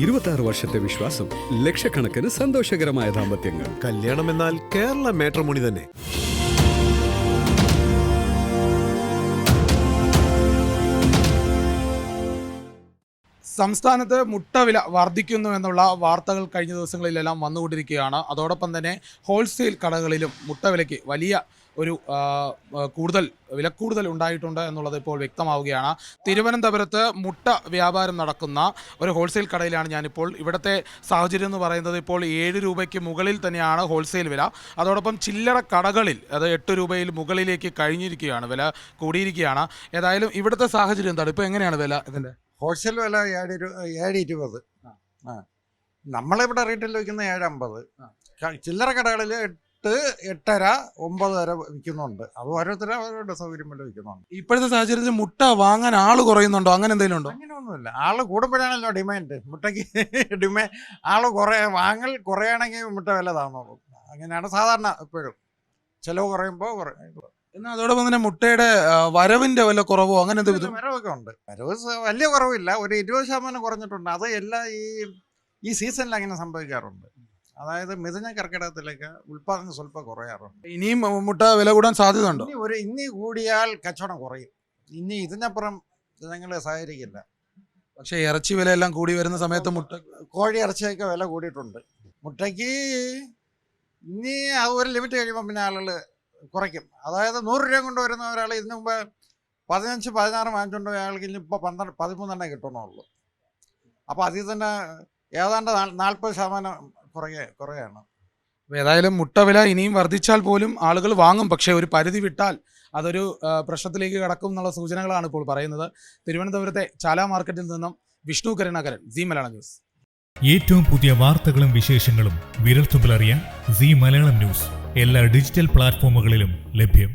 26 വർഷത്തെ വിശ്വാസം, ലക്ഷക്കണക്കിന് സന്തോഷകരമായ ദാമ്പത്യങ്ങൾ. കല്യാണം എന്നാൽ കേരള മാട്രിമോണി തന്നെ. സംസ്ഥാനത്ത് മുട്ടവില വർദ്ധിക്കുന്നു എന്നുള്ള വാർത്തകൾ കഴിഞ്ഞ ദിവസങ്ങളിലെല്ലാം വന്നുകൊണ്ടിരിക്കുകയാണ്. അതോടൊപ്പം തന്നെ ഹോൾസെയിൽ കടകളിലും മുട്ടവിലയ്ക്ക് വലിയ ഒരു വിലക്കൂടുതൽ ഉണ്ടായിട്ടുണ്ട് എന്നുള്ളത് ഇപ്പോൾ വ്യക്തമാവുകയാണ്. തിരുവനന്തപുരത്ത് മുട്ട വ്യാപാരം നടക്കുന്ന ഒരു ഹോൾസെയിൽ കടയിലാണ് ഞാനിപ്പോൾ. ഇവിടുത്തെ സാഹചര്യം എന്ന് പറയുന്നത് ഇപ്പോൾ 7 രൂപയ്ക്ക് മുകളിൽ തന്നെയാണ് ഹോൾസെയിൽ വില. അതോടൊപ്പം ചില്ലറ കടകളിൽ അത് 8 രൂപയിൽ മുകളിലേക്ക് കഴിഞ്ഞിരിക്കുകയാണ്, വില കൂടിയിരിക്കുകയാണ്. ഏതായാലും ഇവിടുത്തെ സാഹചര്യം എന്താണ്, ഇപ്പോൾ എങ്ങനെയാണ് വില ഇതിൻ്റെ? ഹോൾസെയിൽ വില 7.20. നമ്മളിവിടെ റീറ്റെയിൽ വയ്ക്കുന്ന 7.50. ചില്ലറ കടകളിൽ 8, 8.5, 9 വരെ വിൽക്കുന്നുണ്ട്. അത് ഓരോരുത്തരും അവരുടെ സൗകര്യം പോലെ വിൽക്കുന്നുണ്ട്. ഇപ്പോഴത്തെ സാഹചര്യത്തിൽ മുട്ട വാങ്ങാൻ ആള് കുറയുന്നുണ്ടോ, അങ്ങനെ എന്തെങ്കിലും ഉണ്ടോ? അങ്ങനെയൊന്നുമില്ല. ആള് കൂടുമ്പോഴാണല്ലോ ഡിമാൻഡ്. മുട്ടയ്ക്ക് ആള് വാങ്ങൽ കുറയാണെങ്കിൽ മുട്ട വില താന്നോളും. അങ്ങനെയാണ് സാധാരണ എപ്പോഴും. ചിലവ് കുറയുമ്പോൾ എന്നാൽ അതോടൊപ്പം തന്നെ മുട്ടയുടെ വരവിന്റെ വല്ല കുറവോ അങ്ങനെ എന്തെങ്കിലും? വരവൊക്കെ ഉണ്ട്. വരവ് വലിയ കുറവില്ല, ഒരു 20% കുറഞ്ഞിട്ടുണ്ട്. അത് എല്ലാ ഈ സീസണിൽ അങ്ങനെ സംഭവിക്കാറുണ്ട്. അതായത് മിഥുന കർക്കിടകത്തിലേക്ക് ഉൽപ്പാദനം സ്വല്പം കുറയാറുണ്ട്. ഇനിയും മുട്ട വില കൂടാൻ സാധ്യതയുണ്ടോ? ഇനി കൂടിയാൽ കച്ചവടം കുറയും. ഇനി ഇതിനപ്പുറം ജനങ്ങളെ സഹകരിക്കില്ല. പക്ഷേ ഇറച്ചി വിലയെല്ലാം കൂടി വരുന്ന സമയത്ത് കോഴി ഇറച്ചിയൊക്കെ വില കൂടിയിട്ടുണ്ട്. മുട്ടയ്ക്ക് ഇനി അത് ഒരു ലിമിറ്റ് കഴിയുമ്പോൾ പിന്നെ ആളുകൾ കുറയ്ക്കും. അതായത് 100 രൂപ കൊണ്ട് വരുന്ന ഒരാൾ ഇതിനു മുമ്പ് 15, 16 വാങ്ങിച്ചുകൊണ്ട് അയാൾക്ക് ഇനി ഇപ്പോൾ 12, 13 കിട്ടണുള്ളൂ. അപ്പോൾ അതിൽ തന്നെ ഏതാണ്ട് 40% കുറയാണ്. ഏതായാലും മുട്ട വില ഇനിയും വർദ്ധിച്ചാൽ പോലും ആളുകൾ വാങ്ങും. പക്ഷേ ഒരു പരിധി വിട്ടാൽ അതൊരു പ്രശ്നത്തിലേക്ക് കടക്കും എന്നുള്ള സൂചനകളാണ് ഇപ്പോൾ പറയുന്നത്. തിരുവനന്തപുരത്തെ ചാല മാർക്കറ്റിൽ നിന്നും വിഷ്ണു കരുണാകരൻ, സി മലയാളം ന്യൂസ്. ഏറ്റവും പുതിയ വാർത്തകളും വിശേഷങ്ങളും വിരൽത്തുമ്പിലറിയാൻ സി മലയാളം ന്യൂസ് എല്ലാ ഡിജിറ്റൽ പ്ലാറ്റ്ഫോമുകളിലും ലഭ്യം.